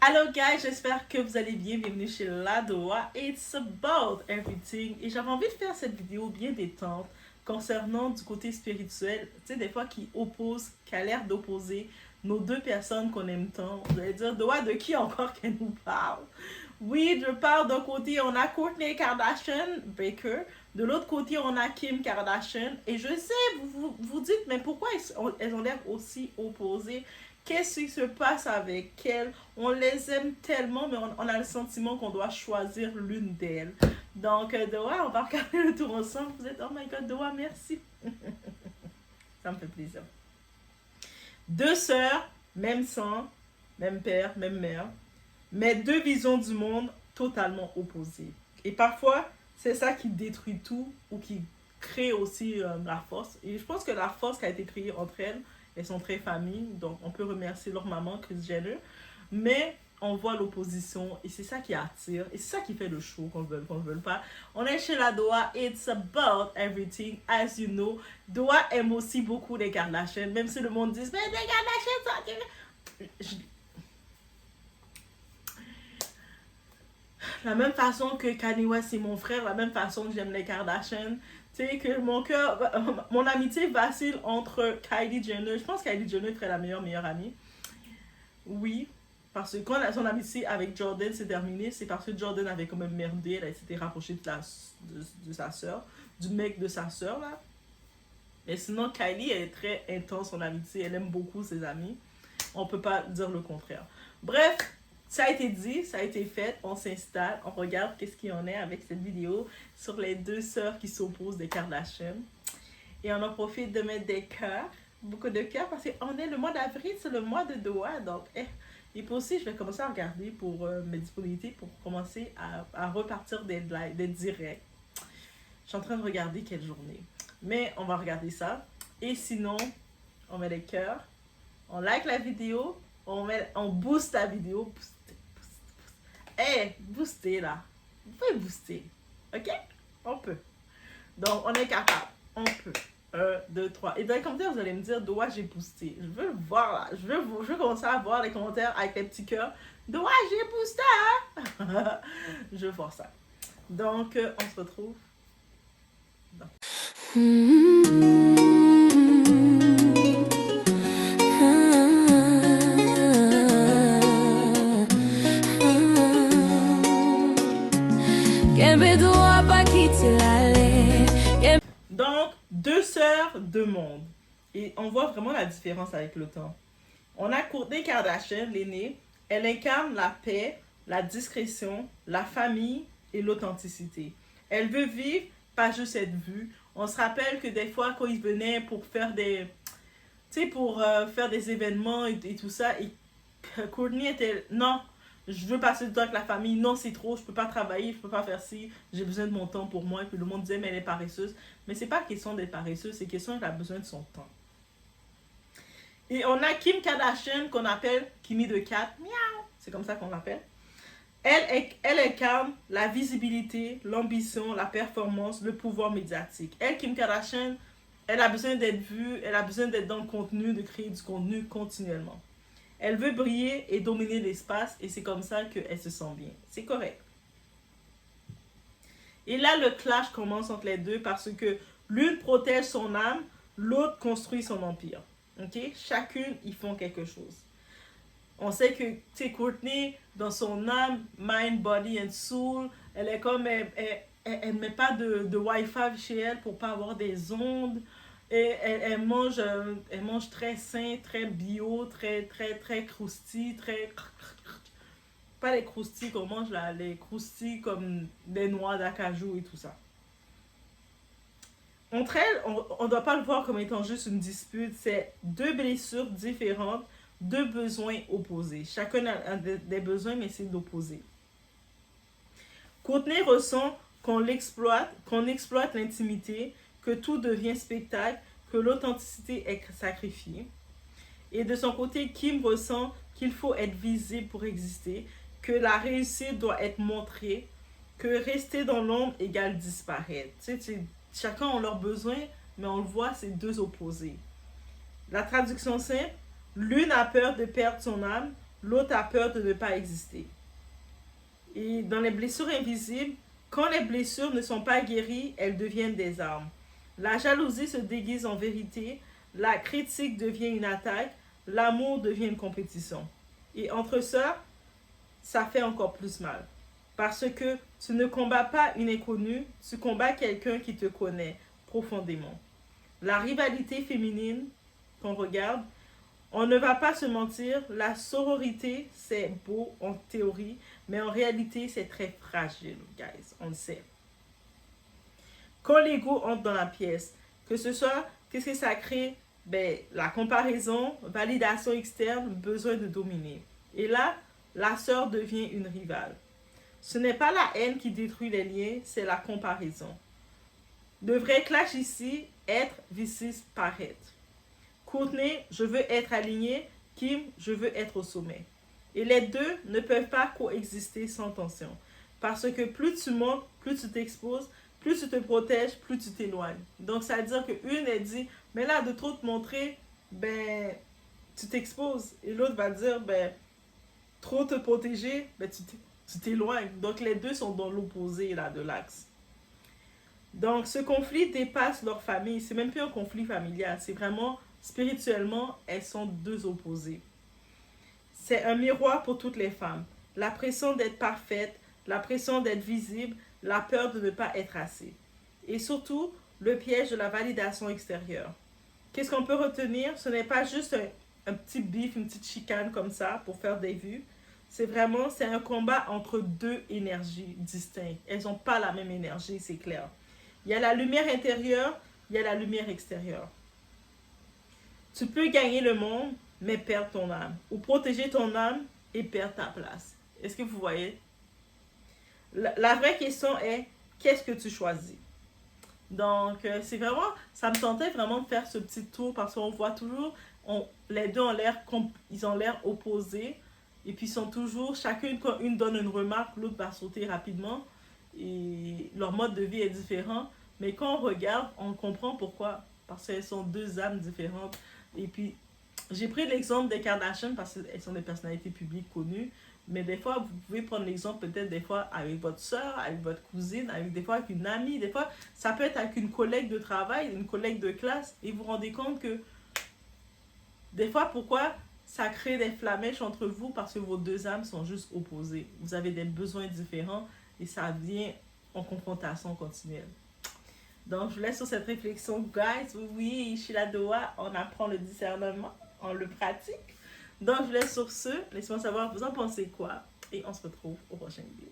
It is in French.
Hello guys, j'espère que vous allez bien. Bienvenue chez Ladoa. It's about everything. Et j'avais envie de faire cette vidéo bien détente concernant du côté spirituel. Tu sais, des fois qui oppose, qui a l'air d'opposer nos deux personnes qu'on aime tant. Vous allez dire, Doa, de qui encore qu'elle nous parle? Oui, je parle d'un côté, on a Kourtney Kardashian Baker. De l'autre côté, on a Kim Kardashian. Et je sais, vous dites, mais pourquoi elles ont l'air aussi opposées? Qu'est-ce qui se passe avec elles? On les aime tellement, mais on a le sentiment qu'on doit choisir l'une d'elles. Donc, Doa, on va regarder le tour ensemble. Vous êtes, oh my god, Doa, merci. Ça me fait plaisir. Deux sœurs, même sang, même père, même mère, mais deux visions du monde totalement opposées. Et parfois, c'est ça qui détruit tout ou qui crée aussi la force. Et je pense que la force qui a été créée entre elles sont très familles, donc on peut remercier leur maman, Kris Jenner, mais on voit l'opposition et c'est ça qui attire et c'est ça qui fait le show, qu'on ne veut pas. On est chez la Doa, it's about everything, as you know. Doa aime aussi beaucoup les Kardashians, même si le monde dit, mais les Kardashians, ça... La même façon que Kanye West c'est mon frère, la même façon que j'aime les Kardashians. Tu sais, que mon cœur, mon amitié vacille entre Kylie Jenner. Je pense que Kylie Jenner ferait la meilleure amie. Oui, parce que quand son amitié avec Jordan s'est terminée, c'est parce que Jordan avait quand même merdé. Elle s'était rapprochée de sa soeur, du mec de sa soeur là. Mais sinon, Kylie, elle est très intense, son amitié. Elle aime beaucoup ses amis. On peut pas dire le contraire. Bref, ça a été dit, ça a été fait, on s'installe, on regarde qu'est-ce qu'il y en est avec cette vidéo sur les deux sœurs qui s'opposent des Kardashians. Et on en profite de mettre des cœurs, beaucoup de cœurs, parce qu'on est le mois d'avril, c'est le mois de Doha, donc et puis aussi je vais commencer à regarder pour mes disponibilités, pour commencer à repartir des directs. Je suis en train de regarder quelle journée, mais on va regarder ça. Et sinon, on met des cœurs, on like la vidéo, on booste la vidéo. Booster là. Vous pouvez booster. Ok? On peut. Donc, on est capable. On peut. 1, 2, 3. Et dans les commentaires, vous allez me dire, Doa, j'ai boosté. Je veux le voir là. Je veux commencer à voir les commentaires avec les petits cœurs. Doa, j'ai boosté. Hein? Je veux voir ça. Donc, on se retrouve. Donc, deux sœurs, deux mondes. Et on voit vraiment la différence avec le temps. On a Kourtney Kardashian, l'aînée. Elle incarne la paix, la discrétion, la famille et l'authenticité. Elle veut vivre, pas juste être vue. On se rappelle que des fois, quand ils venaient pour faire des... Tu sais, pour faire des événements et tout ça, et Kourtney était... Non, je veux passer du temps avec la famille, non c'est trop, je peux pas travailler, je peux pas faire ci, j'ai besoin de mon temps pour moi. Et puis le monde disait mais elle est paresseuse, mais c'est pas question d'être paresseuse, c'est question qu'elle a besoin de son temps. Et on a Kim Kardashian qu'on appelle Kimi de Cat, miaou, c'est comme ça qu'on l'appelle. Elle incarne la visibilité, l'ambition, la performance, le pouvoir médiatique. Elle, Kim Kardashian, elle a besoin d'être vue, elle a besoin d'être dans le contenu, de créer du contenu continuellement. Elle veut briller et dominer l'espace et c'est comme ça qu'elle se sent bien. C'est correct. Et là, le clash commence entre les deux parce que l'une protège son âme, l'autre construit son empire. Ok? Chacune, ils font quelque chose. On sait que, tu sais, Kourtney, dans son âme, mind, body and soul, elle est comme, elle ne met pas de Wi-Fi chez elle pour pas avoir des ondes. Et elle mange très sain, très bio, très croustilles, très... Pas les croustilles qu'on mange là, les croustilles comme des noix d'acajou et tout ça. Entre elles, on ne doit pas le voir comme étant juste une dispute, c'est deux blessures différentes, deux besoins opposés. Chacun a des besoins, mais c'est d'opposer. Kourtney ressent qu'on exploite l'intimité, que tout devient spectacle, que l'authenticité est sacrifiée. Et de son côté, Kim ressent qu'il faut être visible pour exister, que la réussite doit être montrée, que rester dans l'ombre égale disparaître. Tu sais, chacun a leurs besoins, mais on le voit, c'est deux opposés. La traduction simple, l'une a peur de perdre son âme, l'autre a peur de ne pas exister. Et dans les blessures invisibles, quand les blessures ne sont pas guéries, elles deviennent des armes. La jalousie se déguise en vérité, la critique devient une attaque, l'amour devient une compétition. Et entre ça, ça fait encore plus mal. Parce que tu ne combats pas une inconnue, tu combats quelqu'un qui te connaît profondément. La rivalité féminine qu'on regarde, on ne va pas se mentir, la sororité, c'est beau en théorie, mais en réalité, c'est très fragile, guys, on le sait. Quand l'ego entre dans la pièce, que ce soit, qu'est-ce que ça crée? Ben, la comparaison, validation externe, besoin de dominer. Et là, la sœur devient une rivale. Ce n'est pas la haine qui détruit les liens, c'est la comparaison. Le vrai clash ici, être versus paraître. Courtney, je veux être aligné. Kim, je veux être au sommet. Et les deux ne peuvent pas coexister sans tension. Parce que plus tu montes, plus tu t'exposes, plus tu te protèges, plus tu t'éloignes. Donc, ça veut dire qu'une, elle dit, mais là, de trop te montrer, ben, tu t'exposes. Et l'autre va dire, ben, trop te protéger, ben, tu t'éloignes. Donc, les deux sont dans l'opposé, là, de l'axe. Donc, ce conflit dépasse leur famille. C'est même plus un conflit familial. C'est vraiment, spirituellement, elles sont deux opposées. C'est un miroir pour toutes les femmes. La pression d'être parfaite, la pression d'être visible, la peur de ne pas être assez. Et surtout, le piège de la validation extérieure. Qu'est-ce qu'on peut retenir? Ce n'est pas juste un petit bif, une petite chicane comme ça pour faire des vues. C'est un combat entre deux énergies distinctes. Elles n'ont pas la même énergie, c'est clair. Il y a la lumière intérieure, il y a la lumière extérieure. Tu peux gagner le monde, mais perdre ton âme. Ou protéger ton âme et perdre ta place. Est-ce que vous voyez? La vraie question est, qu'est-ce que tu choisis? Donc, c'est vraiment, ça me tentait vraiment de faire ce petit tour parce qu'on voit toujours, les deux ont l'air, ils ont l'air opposés. Et puis, ils sont toujours, chacune, quand une donne une remarque, l'autre va sauter rapidement. Et leur mode de vie est différent. Mais quand on regarde, on comprend pourquoi. Parce qu'elles sont deux âmes différentes. Et puis, j'ai pris l'exemple des Kardashian parce qu'elles sont des personnalités publiques connues. Mais des fois, vous pouvez prendre l'exemple peut-être des fois avec votre soeur, avec votre cousine, avec des fois avec une amie. Des fois, ça peut être avec une collègue de travail, une collègue de classe. Et vous vous rendez compte que des fois, pourquoi ça crée des flamèches entre vous? Parce que vos deux âmes sont juste opposées. Vous avez des besoins différents et ça vient en confrontation continuelle. Donc, je vous laisse sur cette réflexion, guys. Oui, chez la Doha, on apprend le discernement, on le pratique. Donc, je vous laisse sur ce. Laissez-moi savoir, vous en pensez quoi? Et on se retrouve au prochain vidéo.